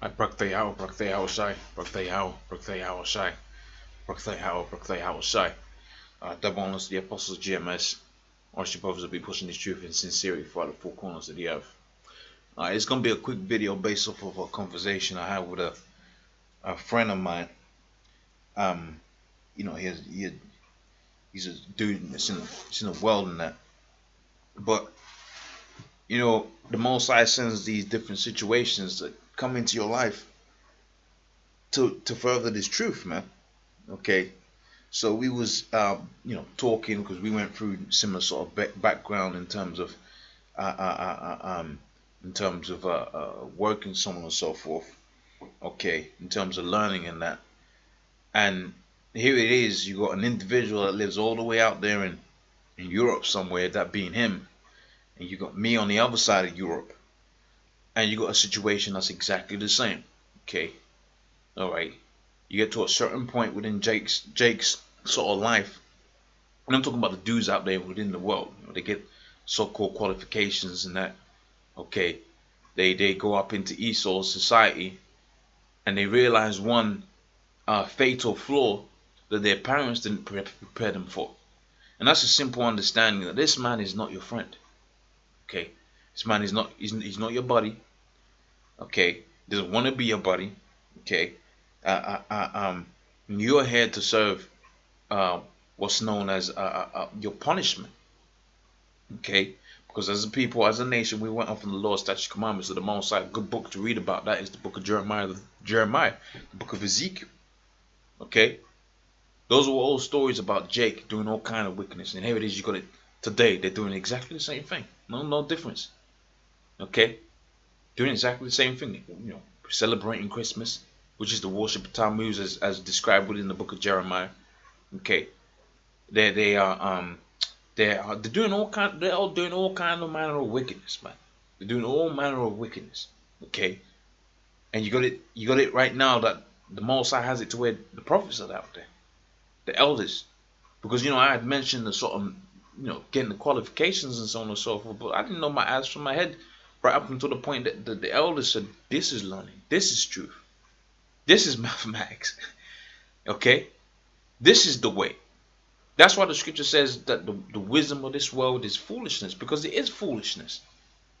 Braktheyahu Shai, Braktheyahu Shai, Braktheyahu Shai. Double honors to the Apostles GMS. Worship brothers will be pushing this truth in sincerity throughout the four corners of the earth. It's going to be a quick video based off of a conversation I had with a friend of mine. Um, he's a dude that's in the world and that. But, the Most High sends these different situations that come into your life to further this truth, man. Okay, so we was talking because we went through similar sort of background uh, uh, uh, um in terms of working, so on and so forth. Okay, in terms of learning and that, and here it is. You got an individual that lives all the way out there in Europe somewhere, that being him, and you got me on the other side of Europe, and you got a situation that's exactly the same. Okay, all right. You get to a certain point within Jake's sort of life, and I'm talking about the dudes out there within the world. They get so-called qualifications and that. Okay, they go up into Esau society, and they realize one fatal flaw that their parents didn't prepare them for, and that's a simple understanding that this man is not your friend. Okay, this man is not he's not your buddy. Okay, he doesn't want to be your buddy. Okay, you're here to serve uh, what's known as your punishment. Okay, because as a people, as a nation, we went off from the law, statutes, commandments of the Most High. A good book to read about that is the book of Jeremiah, the book of Ezekiel. Okay, those were all stories about Jake doing all kind of wickedness, and here it is. You got it today. They're doing exactly the same thing. No difference. Okay, doing exactly the same thing. Celebrating Christmas, which is the worship of Tammuz, as described within the book of Jeremiah. Okay, they are they're doing all kind. They're all doing all kind of manner of wickedness, man. They're doing all manner of wickedness. Okay, and you got it right now that the Most High has it to where the prophets are out there, the elders, because I had mentioned the sort of getting the qualifications and so on and so forth, but I didn't know my ass from my head right up until the point that the elders said, "This is learning. This is truth. This is mathematics." Okay, this is the way. That's why the scripture says that the wisdom of this world is foolishness, because it is foolishness.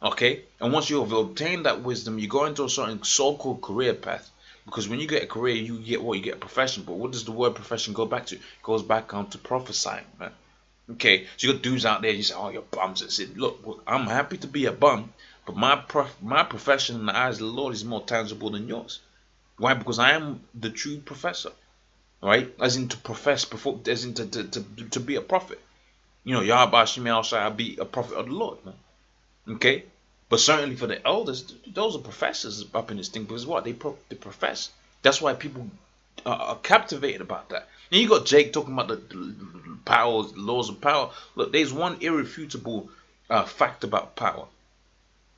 Okay? And once you have obtained that wisdom, you go into a certain so-called career path. Because when you get a career, you get what? You get a profession. But what does the word profession go back to? It goes back onto prophesying, man. Okay? So you got dudes out there, you say, "Oh, you're bums." I said, "Look, I'm happy to be a bum, but my profession in the eyes of the Lord is more tangible than yours." Why? Because I am the true professor. Right? As in to profess before, as in to be a prophet. Yahweh Shemi shall be a prophet of the Lord, man. Okay? But certainly for the elders, those are professors up in this thing, because what? They profess. That's why people are captivated about that. And you got Jake talking about the powers, the laws of power. Look, there's one irrefutable fact about power.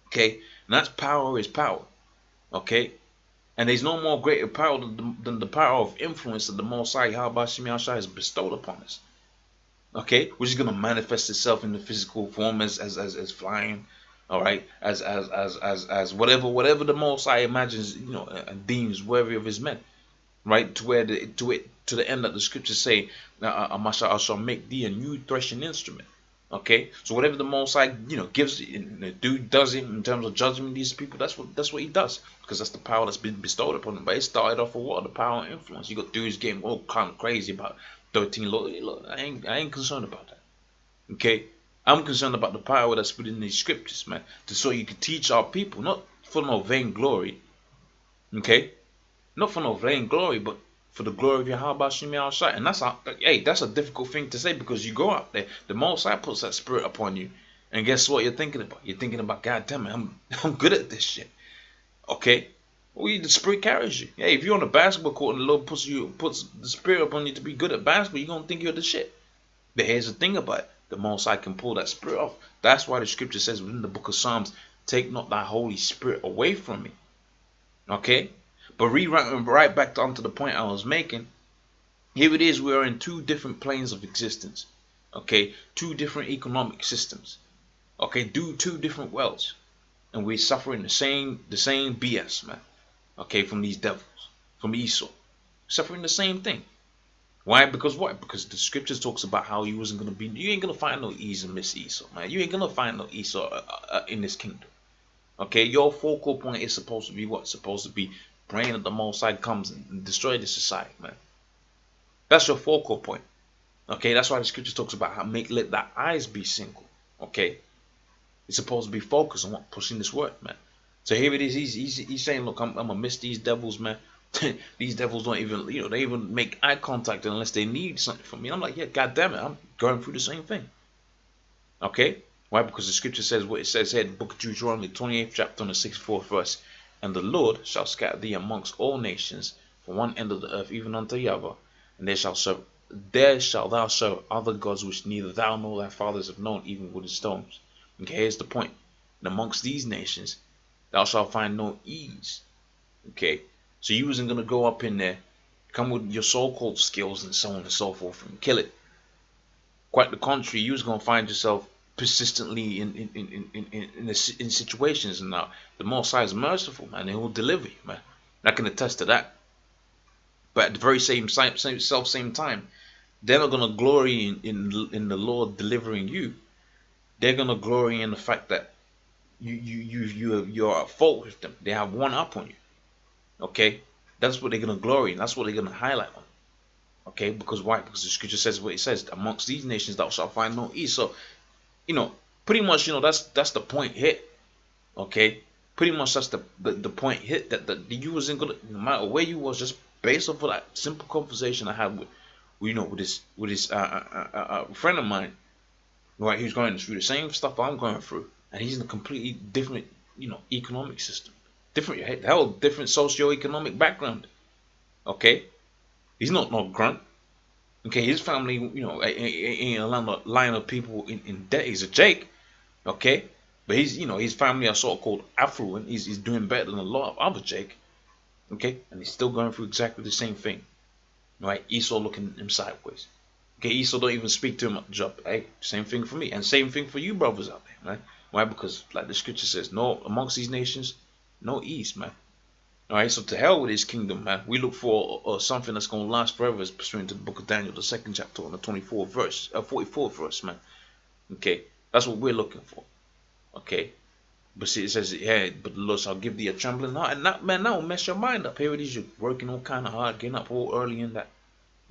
Okay? And that's power is power. Okay? And there's no more greater power than the power of influence that the Most High Yahweh Shai has bestowed upon us. Okay, which is gonna manifest itself in the physical form as flying, all right, as whatever the Most High imagines, and deems worthy of His men, right? To where to the end that the scriptures say, I shall make thee a new threshing instrument. Okay, so whatever the Most High, gives, the dude does it in terms of judging these people. That's what he does, because that's the power that's been bestowed upon him. But it started off with what? The power and influence. You got dudes getting all kind of crazy about 13 laws. Look, I ain't concerned about that. Okay, I'm concerned about the power that's within these scriptures, man. So you can teach our people, not for no vainglory. Okay, not for no vainglory, but for the glory of Yahweh Shemi Al Shai. And that's a difficult thing to say, because you go out there, the Most High puts that spirit upon you, and guess what you're thinking about? You're thinking about, God damn it, I'm good at this shit. Okay? Well, the spirit carries you. Hey, if you're on a basketball court and the Lord puts the spirit upon you to be good at basketball, you're gonna think you're the shit. But here's the thing about it. The Most High can pull that spirit off. That's why the scripture says within the book of Psalms, "Take not thy Holy Spirit away from me." Okay? But rewriting right back onto the point I was making, here it is, we are in two different planes of existence. Okay, two different economic systems. Okay, two different worlds, and we're suffering the same BS, man. okay, from these devils, from Esau, suffering the same thing. Why? Because what? Because the scriptures talks about how you wasn't gonna be. You ain't gonna find no ease in Miss Esau, man. You ain't gonna find no Esau in this kingdom. Okay, your focal point is supposed to be what? Supposed to be praying that the Most High comes and destroy this society, man. That's your focal point. Okay, that's why the scripture talks about how let thy eyes be single. Okay, it's supposed to be focused on what pushing this word, man. So here it is. He's saying, look, I'm gonna miss these devils, man. These devils don't even, they even make eye contact unless they need something from me. I'm like, yeah, God damn it, I'm going through the same thing. Okay, why? Because the scripture says what it says here, the book of Deuteronomy, 28th chapter, on the 64th verse. And the Lord shall scatter thee amongst all nations, from one end of the earth even unto the other, and there shalt thou serve other gods which neither thou nor thy fathers have known, even wood and stones. Okay, here's the point. And amongst these nations thou shalt find no ease. Okay, so you wasn't gonna go up in there, come with your so-called skills and so on and so forth and kill it. Quite the contrary, you was gonna find yourself persistently in situations, and now the Most High is merciful, man, and He will deliver you, man. I can attest to that. But at the very same time, they're not gonna glory in the Lord delivering you. They're gonna glory in the fact that you're at fault with them. They have one up on you. Okay, that's what they're gonna glory in. That's what they're gonna highlight on. Okay, because why? Because the scripture says what it says. Amongst these nations thou shalt find no ease. So, pretty much, that's the point hit. Okay, pretty much that's the point hit, that you wasn't gonna, no matter where you was, just based off of that simple conversation I had with this friend of mine. Right, he's going through the same stuff I'm going through, and he's in a completely different, economic system, different socio-economic background. Okay, he's not no grunt. Okay, his family, ain't a line of people in debt. He's a Jake. Okay, but his family are sort of called affluent. He's doing better than a lot of other Jake. Okay, and he's still going through exactly the same thing. Right, Esau looking at him sideways. Okay, Esau don't even speak to him at the job. Hey, same thing for me, and same thing for you brothers out there, man. Why? Because like the scripture says, no, amongst these nations, no ease, man. Alright, so to hell with his kingdom, man. We look for something that's going to last forever, as pursuant to the book of Daniel, the 2nd chapter, on the 44th verse, man. Okay, that's what we're looking for. Okay, but see, it says, yeah, but the Lord shall give thee a trembling heart, and that will mess your mind up. Here it is, you're working all kind of hard, getting up all early in that.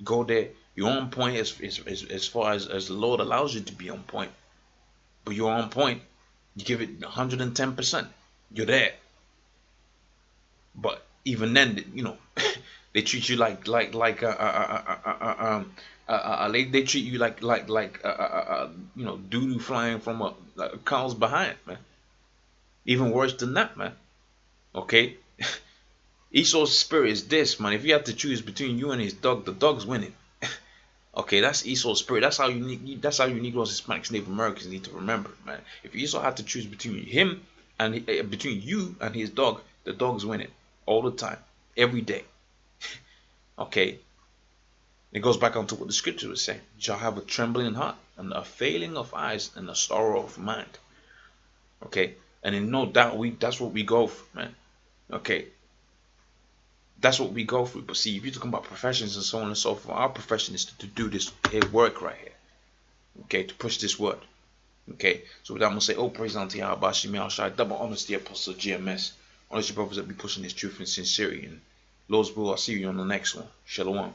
Go there, you're on point as far as the Lord allows you to be on point. But you're on point, you give it 110%. You're there. But even then, they treat you like they treat you like doo-doo flying from a cow's behind, man. Even worse than that, man. Okay, Esau's spirit is this, man. If you have to choose between you and his dog, the dog's winning. Okay, that's Esau's spirit. That's how unique. That's how Negroes, Hispanics, Native Americans need to remember, man. If Esau had to choose between him and between you and his dog, the dog's winning all the time, every day. Okay, it goes back onto what the scripture was saying. You shall have a trembling heart and a failing of eyes and a sorrow of mind. Okay, and in no doubt that's what we go through, man. Okay, that's what we go through. But see, if you're talking about professions and so on and so forth, our profession is to do this work right here. Okay, to push this word. Okay, so with that, I'm gonna say, oh, praise unto Yahweh, Shemi Al-Shai, double honors the Apostle GMS. Honestly, brothers, that be pushing this truth in sincerity. And Lord's will, I'll see you on the next one. Shalom.